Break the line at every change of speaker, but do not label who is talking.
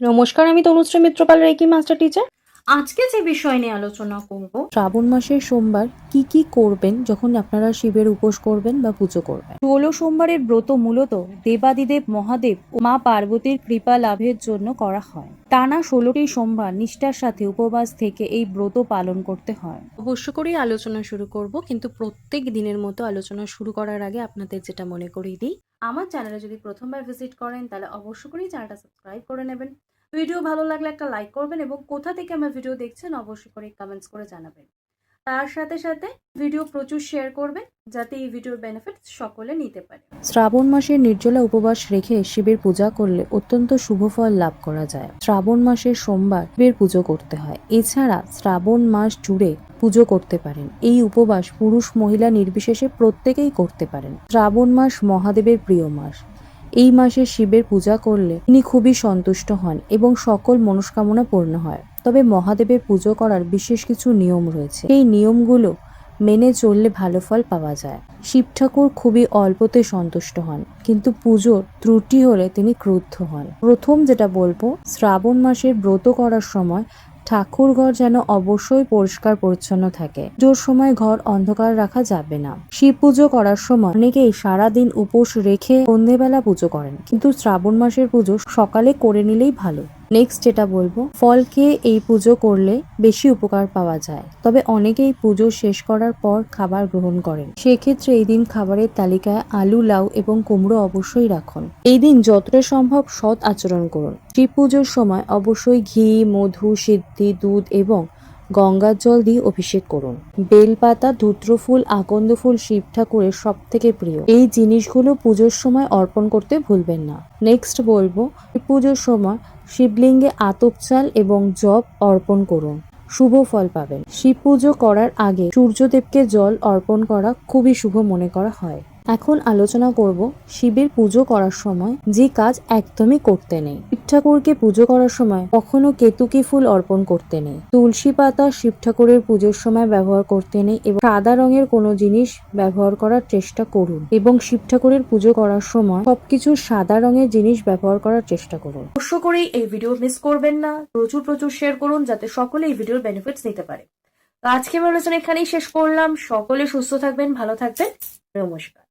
নমস্কার, আমি Tanushree Mitrapal, reiki master teacher. আজকে যে বিষয় নিয়ে আলোচনা করব,
শ্রাবণ মাসের সোমবার কি কি করবেন যখন আপনারা শিবের উপোস করবেন বা পুজো করবেন। 16 সোমবারের ব্রত মূলত দেবাদিদেব মহাদেব ও মা পার্বতীর কৃপা লাভের জন্য করা হয়। টানা 16টি সোমবার নিষ্ঠার সাথে উপবাস থেকে এই ব্রত পালন করতে হয়।
অবশ্য করেই আলোচনা শুরু করব, কিন্তু প্রত্যেক দিনের মতো আলোচনা শুরু করার আগে আপনাদের যেটা মনে করিয়ে দিই, আমার চ্যানেলে যদি প্রথমবার ভিজিট করেন তাহলে অবশ্য করেই চ্যানেলটা সাবস্ক্রাইব করে নেবেন। ভিডিও ভালো লাগলে একটা লাইক করবেন এবং কোথা থেকে আমার ভিডিও দেখছেন অবশ্যই করে কমেন্টস করে জানাবেন। তার সাথে সাথে ভিডিও প্রচুর শেয়ার করবেন যাতে এই ভিডিওর বেনিফিট সকলে নিতে পারে।
শ্রাবণ মাসের নির্জলা উপবাস রেখে শিবের পূজা করলে অত্যন্ত শুভ ফল লাভ করা যায়। শ্রাবণ মাসের সোমবার শিবের পুজো করতে হয়। এছাড়া শ্রাবণ মাস জুড়ে পুজো করতে পারেন। এই উপবাস পুরুষ মহিলা নির্বিশেষে প্রত্যেকেই করতে পারেন। শ্রাবণ মাস মহাদেবের প্রিয় মাস। এই মাসে শিবের পূজা করলে তিনি খুবই সন্তুষ্ট হন এবং সকল মনস্কামনা পূর্ণ হয়। তবে মহাদেবের পুজো করার বিশেষ কিছু নিয়ম রয়েছে। এই নিয়মগুলো মেনে চললে ভালো ফল পাওয়া যায়। শিব ঠাকুর খুবই অল্পতে সন্তুষ্ট হন, কিন্তু পুজোর ত্রুটি হলে তিনি ক্রুদ্ধ হন। প্রথম যেটা বলবো, শ্রাবণ মাসের ব্রত করার সময় ঠাকুর ঘর যেন অবশ্যই পরিষ্কার পরিচ্ছন্ন থাকে। পুজোর সময় ঘর অন্ধকার রাখা যাবে না। শিব পুজো করার সময় অনেকেই সারাদিন উপোস রেখে সন্ধেবেলা পুজো করেন, কিন্তু শ্রাবণ মাসের পুজো সকালে করে নিলেই ভালো। নেক্সট যেটা বলবো, ফল খেয়ে এই পুজো করলে বেশি উপকার পাওয়া যায়। তবে অনেকেই পুজো শেষ করার পর খাবার গ্রহণ করেন, সেক্ষেত্রে এই দিন খাবারের তালিকায় আলু, লাউ এবং কুমড়ো অবশ্যই রাখুন। এই দিন যতটা সম্ভব সৎ আচরণ করুন। শিব পুজোর সময় অবশ্যই ঘি, মধু, সিদ্ধি, দুধ এবং গঙ্গার জল দিয়ে অভিষেক করুন। বেলপাতা, ধূত্রফুল, আকন্দ ফুল শিব ঠাকুরের সব থেকে প্রিয়। এই জিনিসগুলো পুজোর সময় অর্পণ করতে ভুলবেন না। নেক্সট বলবো, পুজোর সময় শিবলিঙ্গে আতপ চাল এবং জব অর্পণ করুন, শুভ ফল পাবেন। শিব পুজো করার আগে সূর্যদেবকে জল অর্পণ করা খুবই শুভ মনে করা হয়। এখন আলোচনা করব শিবের পুজো করার সময় যে কাজ একদমই করতে নেই। শিব ঠাকুরকে পুজো করার সময় কখনো কেতুকি ফুল অর্পণ করতে নেই। তুলসী পাতা শিব ঠাকুরের পুজোর সময় ব্যবহার করতে নেই এবং সাদা রঙের কোনো জিনিস ব্যবহার করার চেষ্টা করুন। এবং শিব ঠাকুরের পুজো করার সময় সবকিছু সাদা রঙের জিনিস ব্যবহার করার চেষ্টা করুন।
অবশ্য করেই এই ভিডিও মিস করবেন না, প্রচুর প্রচুর শেয়ার করুন যাতে সকলে এই ভিডিওর বেনিফিটস নিতে পারে। তো আজকে আমি আলোচনা এখানেই শেষ করলাম। সকলে সুস্থ থাকবেন, ভালো থাকবেন। নমস্কার।